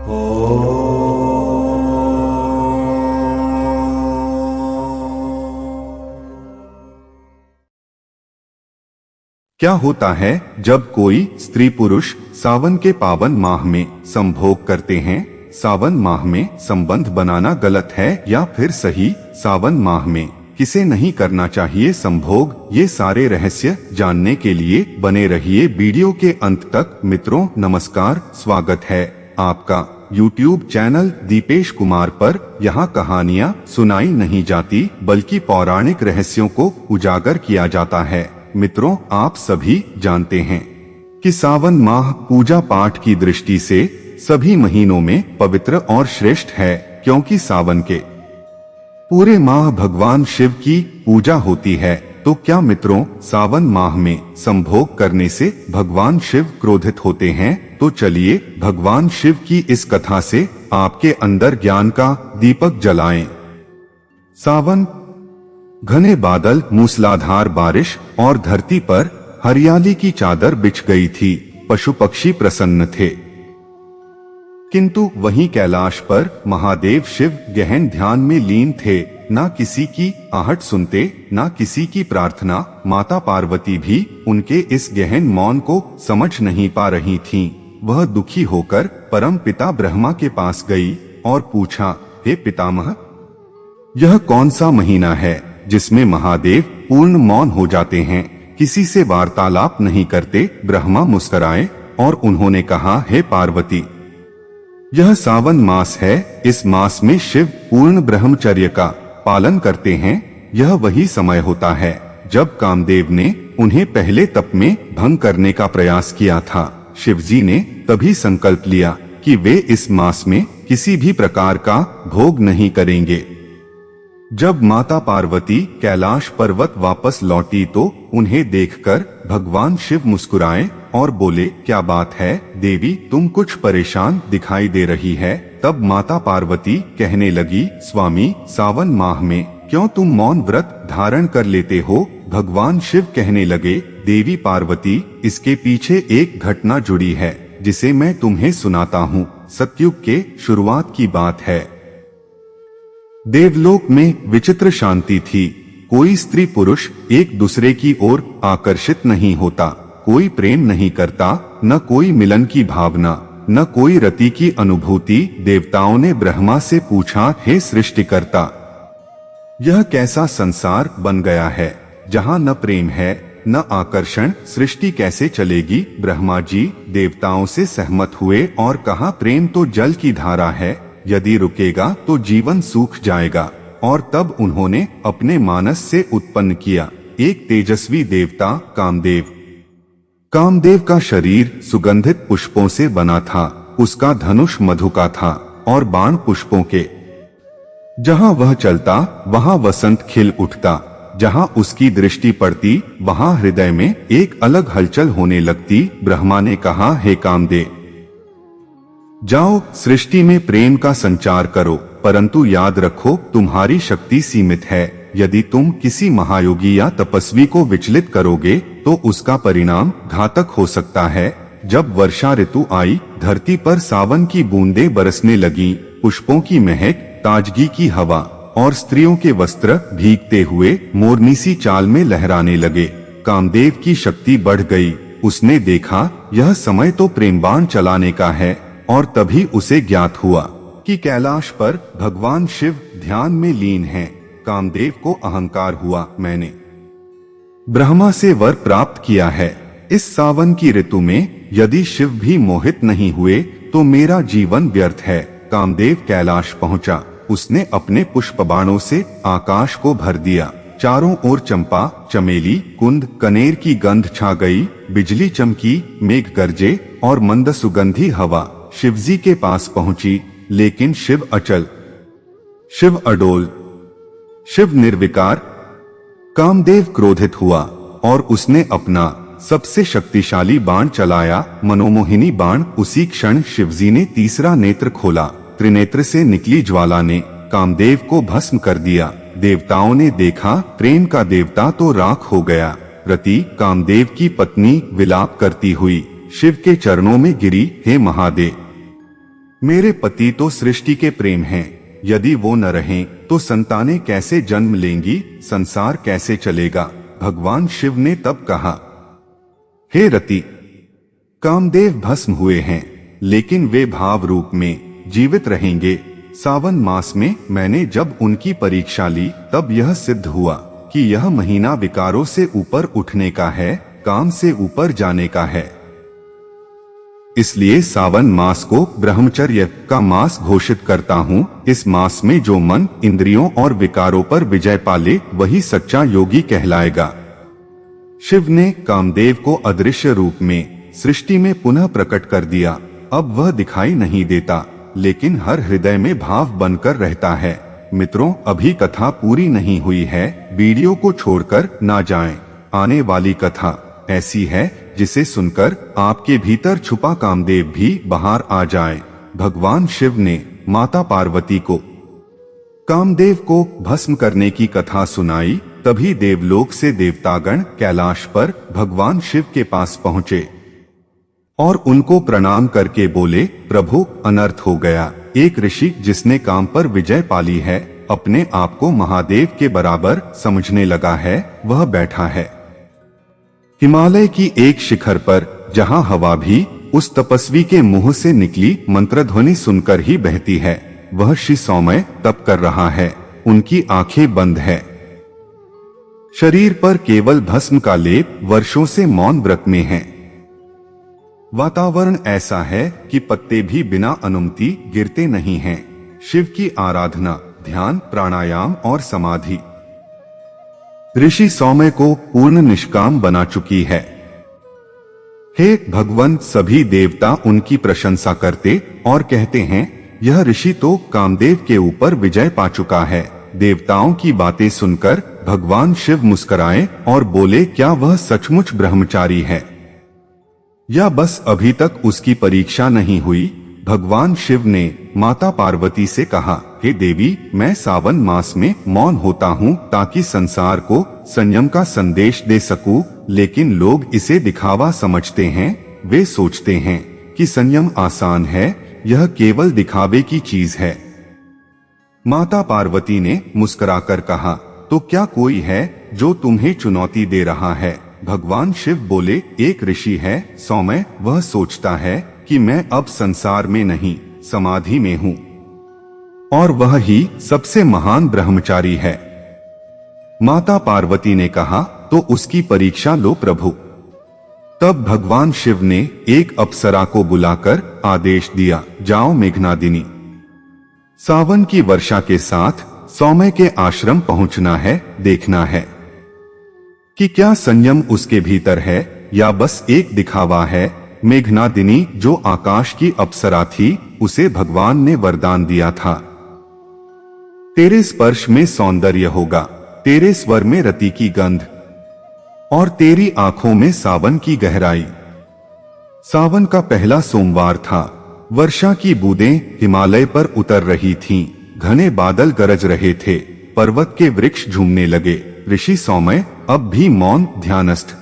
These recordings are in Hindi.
क्या होता है जब कोई स्त्री पुरुष सावन के पावन माह में संभोग करते हैं? सावन माह में संबंध बनाना गलत है या फिर सही? सावन माह में किसे नहीं करना चाहिए संभोग? ये सारे रहस्य जानने के लिए बने रहिए वीडियो के अंत तक। मित्रों नमस्कार, स्वागत है आपका YouTube चैनल दीपेश कुमार पर। यहाँ कहानियाँ सुनाई नहीं जाती बल्कि पौराणिक रहस्यों को उजागर किया जाता है। मित्रों आप सभी जानते हैं कि सावन माह पूजा पाठ की दृष्टि से सभी महीनों में पवित्र और श्रेष्ठ है, क्योंकि सावन के पूरे माह भगवान शिव की पूजा होती है। तो क्या मित्रों सावन माह में संभोग करने से भगवान शिव क्रोधित होते हैं? तो चलिए भगवान शिव की इस कथा से आपके अंदर ज्ञान का दीपक जलाएं। सावन, घने बादल, मूसलाधार बारिश और धरती पर हरियाली की चादर बिछ गई थी। पशु पक्षी प्रसन्न थे, किंतु वहीं कैलाश पर महादेव शिव गहन ध्यान में लीन थे। ना किसी की आहट सुनते, ना किसी की प्रार्थना। माता पार्वती भी उनके इस गहन मौन को समझ नहीं पा रही थीं। वह दुखी होकर परम पिता ब्रह्मा के पास गई और पूछा, हे पितामह, यह कौन सा महीना है जिसमें महादेव पूर्ण मौन हो जाते हैं, किसी से वार्तालाप नहीं करते? ब्रह्मा मुस्कुराए और उन्होंने कहा, हे पार्वती, यह सावन मास है। इस मास में शिव पूर्ण ब्रह्मचर्य का पालन करते हैं। यह वही समय होता है जब कामदेव ने उन्हें पहले तप में भंग करने का प्रयास किया था। शिवजी ने तभी संकल्प लिया कि वे इस मास में किसी भी प्रकार का भोग नहीं करेंगे। जब माता पार्वती कैलाश पर्वत वापस लौटी तो उन्हें देखकर भगवान शिव मुस्कुराए और बोले, क्या बात है देवी, तुम कुछ परेशान दिखाई दे रही है। तब माता पार्वती कहने लगी, स्वामी, सावन माह में क्यों तुम मौन व्रत धारण कर लेते हो? भगवान शिव कहने लगे, देवी पार्वती, इसके पीछे एक घटना जुड़ी है जिसे मैं तुम्हें सुनाता हूँ। सतयुग के शुरुआत की बात है। देवलोक में विचित्र शांति थी। कोई स्त्री पुरुष एक दूसरे की ओर आकर्षित नहीं होता, कोई प्रेम नहीं करता, न कोई मिलन की भावना, न कोई रति की अनुभूति। देवताओं ने ब्रह्मा से पूछा, हे सृष्टिकर्ता, यह कैसा संसार बन गया है जहाँ न प्रेम है न आकर्षण? सृष्टि कैसे चलेगी? ब्रह्मा जी देवताओं से सहमत हुए और कहा, प्रेम तो जल की धारा है, यदि रुकेगा तो जीवन सूख जाएगा। और तब उन्होंने अपने मानस से उत्पन्न किया एक तेजस्वी देवता कामदेव। कामदेव का शरीर सुगंधित पुष्पों से बना था, उसका धनुष मधु का था और बाण पुष्पों के। जहां वह चलता वहां वसंत खिल उठता, जहां उसकी दृष्टि पड़ती वहां हृदय में एक अलग हलचल होने लगती। ब्रह्मा ने कहा, हे कामदेव, जाओ सृष्टि में प्रेम का संचार करो, परंतु याद रखो तुम्हारी शक्ति सीमित है। यदि तुम किसी महायोगी या तपस्वी को विचलित करोगे तो उसका परिणाम घातक हो सकता है। जब वर्षा ऋतु आई, धरती पर सावन की बूंदें बरसने लगी, पुष्पों की महक, ताजगी की हवा और स्त्रियों के वस्त्र भीगते हुए मोरनीसी चाल में लहराने लगे। कामदेव की शक्ति बढ़ गई। उसने देखा यह समय तो प्रेमबाण चलाने का है और तभी उसे ज्ञात हुआ कि कैलाश पर भगवान शिव ध्यान में लीन हैं। कामदेव को अहंकार हुआ, मैंने ब्रह्मा से वर प्राप्त किया है। इस सावन की ऋतु में यदि शिव भी मोहित नहीं हुए तो मेरा जीवन व्यर्थ है। कामदेव कैलाश पहुंचा। उसने अपने पुष्प बाणों से आकाश को भर दिया। चारों ओर चंपा, चमेली, कुंद, कनेर की गंध छा गई। बिजली चमकी, मेघ गरजे और मंद सुगंधी हवा शिवजी के पास पहुंची। लेकिन शिव अचल, शिव अडोल, शिव निर्विकार। कामदेव क्रोधित हुआ और उसने अपना सबसे शक्तिशाली बाण चलाया, मनोमोहिनी बाण। उसी क्षण शिवजी ने तीसरा नेत्र खोला। त्रिनेत्र से निकली ज्वाला ने कामदेव को भस्म कर दिया। देवताओं ने देखा, प्रेम का देवता तो राख हो गया। रति, कामदेव की पत्नी, विलाप करती हुई शिव के चरणों में गिरी, हे महादेव, मेरे पति तो सृष्टि के प्रेम हैं, यदि वो न रहें तो संतानें कैसे जन्म लेंगी, संसार कैसे चलेगा। भगवान शिव ने तब कहा, हे रति, कामदेव भस्म हुए हैं, लेकिन वे भाव रूप में जीवित रहेंगे। सावन मास में मैंने जब उनकी परीक्षा ली तब यह सिद्ध हुआ कि यह महीना विकारों से ऊपर उठने का है, काम से ऊपर जाने का है। इसलिए सावन मास को ब्रह्मचर्य का मास घोषित करता हूँ। इस मास में जो मन, इंद्रियों और विकारों पर विजय पाले वही सच्चा योगी कहलाएगा। शिव ने कामदेव को अदृश्य रूप में सृष्टि में पुनः प्रकट कर दिया। अब वह दिखाई नहीं देता, लेकिन हर हृदय में भाव बनकर रहता है। मित्रों, अभी कथा पूरी नहीं हुई है, वीडियो को छोड़कर ना जाएं। आने वाली कथा ऐसी है जिसे सुनकर आपके भीतर छुपा कामदेव भी बाहर आ जाए। भगवान शिव ने माता पार्वती को कामदेव को भस्म करने की कथा सुनाई। तभी देवलोक से देवतागण कैलाश पर भगवान शिव के पास पहुँचे और उनको प्रणाम करके बोले, प्रभु, अनर्थ हो गया। एक ऋषि जिसने काम पर विजय पाली है, अपने आप को महादेव के बराबर समझने लगा है, वह बैठा है हिमालय की एक शिखर पर, जहां हवा भी उस तपस्वी के मुंह से निकली मंत्रध्वनि सुनकर ही बहती है। वह श्री सौम्य तप कर रहा है, उनकी आंखें बंद है, शरीर पर केवल भस्म का लेप, वर्षों से मौन व्रत में है। वातावरण ऐसा है कि पत्ते भी बिना अनुमति गिरते नहीं हैं। शिव की आराधना, ध्यान, प्राणायाम और समाधि ऋषि सौम्य को पूर्ण निष्काम बना चुकी है। हे भगवान, सभी देवता उनकी प्रशंसा करते और कहते हैं, यह ऋषि तो कामदेव के ऊपर विजय पा चुका है। देवताओं की बातें सुनकर भगवान शिव मुस्कुराए और बोले, क्या वह सचमुच ब्रह्मचारी है या बस अभी तक उसकी परीक्षा नहीं हुई। भगवान शिव ने माता पार्वती से कहा, हे देवी, मैं सावन मास में मौन होता हूँ ताकि संसार को संयम का संदेश दे सकूं, लेकिन लोग इसे दिखावा समझते हैं। वे सोचते हैं कि संयम आसान है, यह केवल दिखावे की चीज है। माता पार्वती ने मुस्कुराकर कहा, तो क्या कोई है जो तुम्हें चुनौती दे रहा है। भगवान शिव बोले, एक ऋषि है सौम्य, वह सोचता है कि मैं अब संसार में नहीं, समाधि में हूँ, और वह ही सबसे महान ब्रह्मचारी है। माता पार्वती ने कहा, तो उसकी परीक्षा लो प्रभु। तब भगवान शिव ने एक अप्सरा को बुलाकर आदेश दिया, जाओ मेघनादिनी, सावन की वर्षा के साथ सौम्य के आश्रम पहुंचना है, देखना है कि क्या संयम उसके भीतर है या बस एक दिखावा है। मेघनादिनी जो आकाश की अप्सरा थी, उसे भगवान ने वरदान दिया था, तेरे स्पर्श में सौंदर्य होगा, तेरे स्वर में रति की गंध और तेरी आंखों में सावन की गहराई। सावन का पहला सोमवार था। वर्षा की बूंदें हिमालय पर उतर रही थीं, घने बादल गरज रहे थे, पर्वत के वृक्ष झूमने लगे। ऋषि सौम्य अब भी मौन ध्यानस्थ।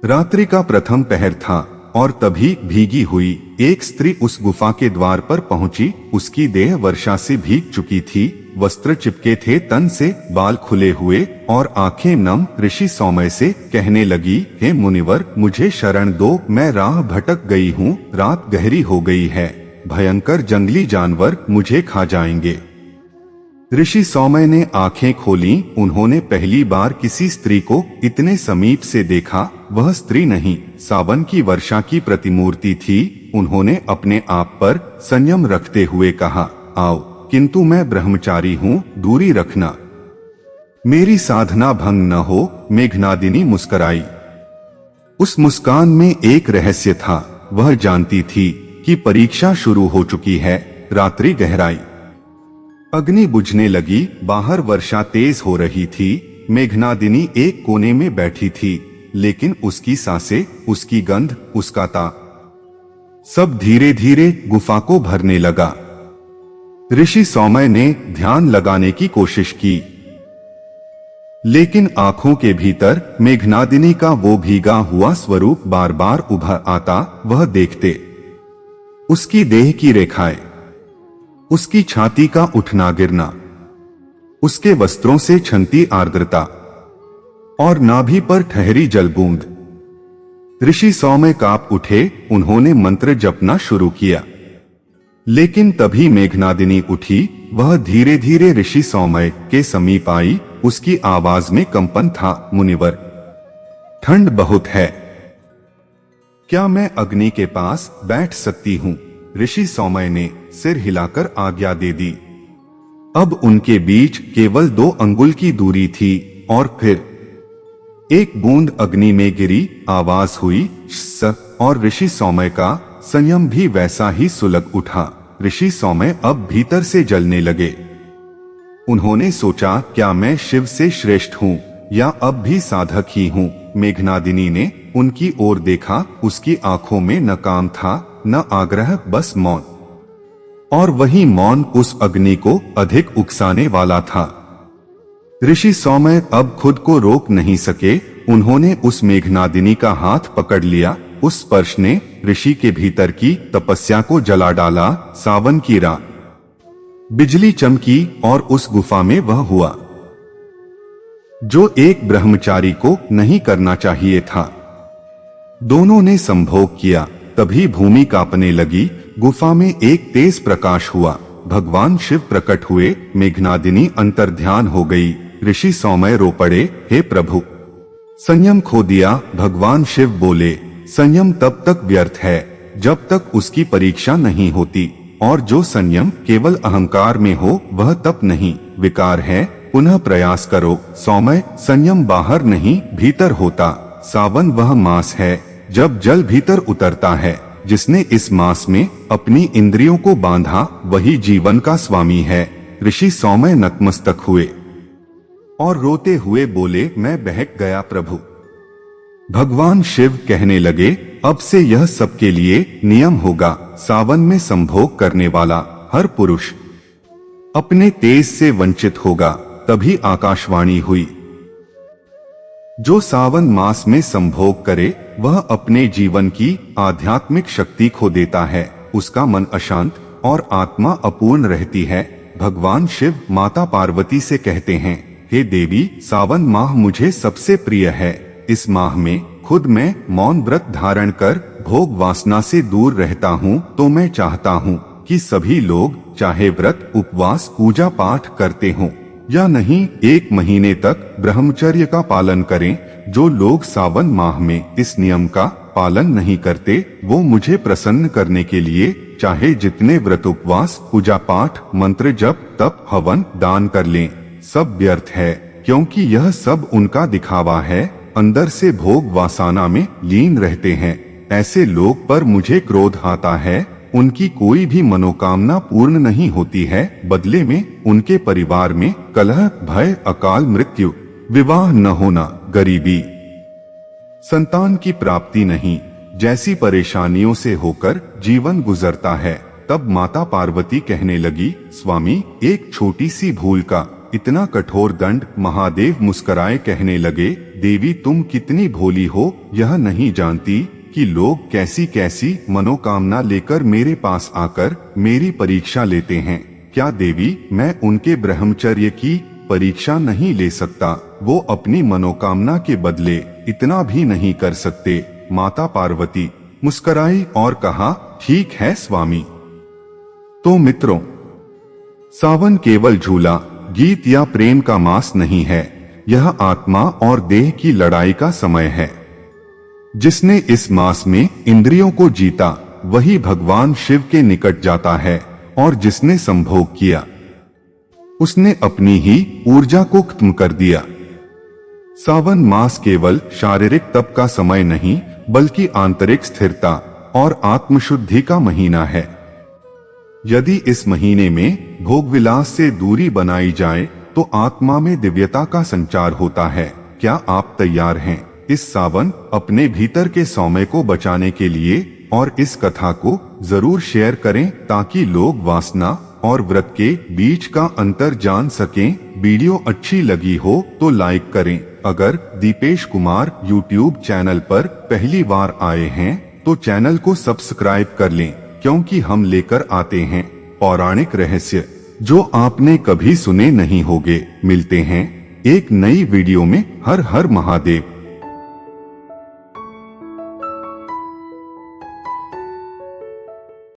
रात्रि का प्रथम पहर था और तभी भीगी हुई एक स्त्री उस गुफा के द्वार पर पहुंची। उसकी देह वर्षा से भीग चुकी थी, वस्त्र चिपके थे तन से, बाल खुले हुए और आंखें नम। ऋषि सौम्य से कहने लगी, हे मुनिवर, मुझे शरण दो, मैं राह भटक गई हूँ, रात गहरी हो गई है, भयंकर जंगली जानवर मुझे खा जाएंगे। ऋषि सौम्य ने आंखें खोली। उन्होंने पहली बार किसी स्त्री को इतने समीप से देखा। वह स्त्री नहीं, सावन की वर्षा की प्रतिमूर्ति थी। उन्होंने अपने आप पर संयम रखते हुए कहा, आओ, किंतु मैं ब्रह्मचारी हूँ, दूरी रखना, मेरी साधना भंग न हो। मेघनादिनी मुस्कुराई। उस मुस्कान में एक रहस्य था। वह जानती थी कि परीक्षा शुरू हो चुकी है। रात्रि गहराई, अग्नि बुझने लगी, बाहर वर्षा तेज हो रही थी। मेघनादिनी एक कोने में बैठी थी, लेकिन उसकी सांसें, उसकी गंध, उसका ताप सब धीरे धीरे गुफा को भरने लगा। ऋषि सौम्य ने ध्यान लगाने की कोशिश की, लेकिन आंखों के भीतर मेघनादिनी का वो भीगा हुआ स्वरूप बार बार उभर आता। वह देखते उसकी देह की रेखाएं, उसकी छाती का उठना गिरना, उसके वस्त्रों से छनती आर्द्रता और नाभि पर ठहरी जलबूंद। ऋषि सौम्य कांप उठे, उन्होंने मंत्र जपना शुरू किया। लेकिन तभी मेघनादिनी उठी, वह धीरे धीरे ऋषि सौम्य के समीप आई। उसकी आवाज में कंपन था, मुनिवर, ठंड बहुत है, क्या मैं अग्नि के पास बैठ सकती हूँ? ऋषि सौम्य ने सिर हिलाकर आज्ञा दे दी। अब उनके बीच केवल 2 अंगुल की दूरी थी और फिर एक बूंद अग्नि में गिरी, आवाज हुई स, और ऋषि सौम्य का संयम भी वैसा ही सुलग उठा। ऋषि सौम्य अब भीतर से जलने लगे। उन्होंने सोचा, क्या मैं शिव से श्रेष्ठ हूँ या अब भी साधक ही हूँ? मेघनादिनी ने उनकी ओर देखा, उसकी आंखों में न काम था न आग्रह, बस मौन। और वही मौन उस अग्नि को अधिक उकसाने वाला था। ऋषि सौम्य अब खुद को रोक नहीं सके, उन्होंने उस मेघनादिनी का हाथ पकड़ लिया। उस स्पर्श ने ऋषि के भीतर की तपस्या को जला डाला। सावन की रात, बिजली चमकी और उस गुफा में वह हुआ जो एक ब्रह्मचारी को नहीं करना चाहिए था। दोनों ने संभोग किया, तभी भूमि कांपने लगी। गुफा में एक तेज प्रकाश हुआ, भगवान शिव प्रकट हुए। मेघनादिनी अंतर्ध्यान हो गई। ऋषि सौम्य रो पड़े, हे प्रभु, संयम खो दिया। भगवान शिव बोले, संयम तब तक व्यर्थ है जब तक उसकी परीक्षा नहीं होती, और जो संयम केवल अहंकार में हो वह तप नहीं, विकार है। पुनः प्रयास करो। सौम्य, संयम बाहर नहीं भीतर होता। सावन वह मास है जब जल भीतर उतरता है। जिसने इस मास में अपनी इंद्रियों को बांधा वही जीवन का स्वामी है। ऋषि सौम्य नतमस्तक हुए और रोते हुए बोले, मैं बहक गया प्रभु। भगवान शिव कहने लगे, अब से यह सबके लिए नियम होगा। सावन में संभोग करने वाला हर पुरुष अपने तेज से वंचित होगा। तभी आकाशवाणी हुई, जो सावन मास में संभोग करे वह अपने जीवन की आध्यात्मिक शक्ति खो देता है, उसका मन अशांत और आत्मा अपूर्ण रहती है। भगवान शिव माता पार्वती से कहते हैं, हे देवी, सावन माह मुझे सबसे प्रिय है। इस माह में खुद मैं मौन व्रत धारण कर भोग वासना से दूर रहता हूँ। तो मैं चाहता हूँ कि सभी लोग चाहे व्रत, उपवास, पूजा पाठ करते हों या नहीं, 1 महीने तक ब्रह्मचर्य का पालन करें। जो लोग सावन माह में इस नियम का पालन नहीं करते वो मुझे प्रसन्न करने के लिए चाहे जितने व्रत, उपवास, पूजा पाठ, मंत्र जप, तप, हवन, दान कर लें, सब व्यर्थ है, क्योंकि यह सब उनका दिखावा है। अंदर से भोग वासना में लीन रहते हैं। ऐसे लोग पर मुझे क्रोध आता है। उनकी कोई भी मनोकामना पूर्ण नहीं होती है। बदले में उनके परिवार में कलह, भय, अकाल मृत्यु, विवाह न होना, गरीबी, संतान की प्राप्ति नहीं जैसी परेशानियों से होकर जीवन गुजरता है। तब माता पार्वती कहने लगी, स्वामी, एक छोटी सी भूल का इतना कठोर दंड। महादेव मुस्कुराए कहने लगे, देवी, तुम कितनी भोली हो, यह नहीं जानती कि लोग कैसी कैसी मनोकामना लेकर मेरे पास आकर मेरी परीक्षा लेते हैं। क्या देवी, मैं उनके ब्रह्मचर्य की परीक्षा नहीं ले सकता? वो अपनी मनोकामना के बदले इतना भी नहीं कर सकते। माता पार्वती मुस्कुराई और कहा, ठीक है स्वामी। तो मित्रों, सावन केवल झूला, गीत या प्रेम का मास नहीं है। यह आत्मा और देह की लड़ाई का समय है। जिसने इस मास में इंद्रियों को जीता वही भगवान शिव के निकट जाता है, और जिसने संभोग किया उसने अपनी ही ऊर्जा को खत्म कर दिया। सावन मास केवल शारीरिक तप का समय नहीं बल्कि आंतरिक स्थिरता और आत्मशुद्धि का महीना है। यदि इस महीने में भोग विलास से दूरी बनाई जाए तो आत्मा में दिव्यता का संचार होता है। क्या आप तैयार हैं इस सावन अपने भीतर के सौम्य को बचाने के लिए? और इस कथा को जरूर शेयर करें ताकि लोग वासना और व्रत के बीच का अंतर जान सकें। वीडियो अच्छी लगी हो तो लाइक करें। अगर दीपेश कुमार यूट्यूब चैनल पर पहली बार आए हैं तो चैनल को सब्सक्राइब कर लें क्योंकि हम लेकर आते हैं पौराणिक रहस्य जो आपने कभी सुने नहीं होंगे। मिलते हैं एक नई वीडियो में। हर हर महादेव।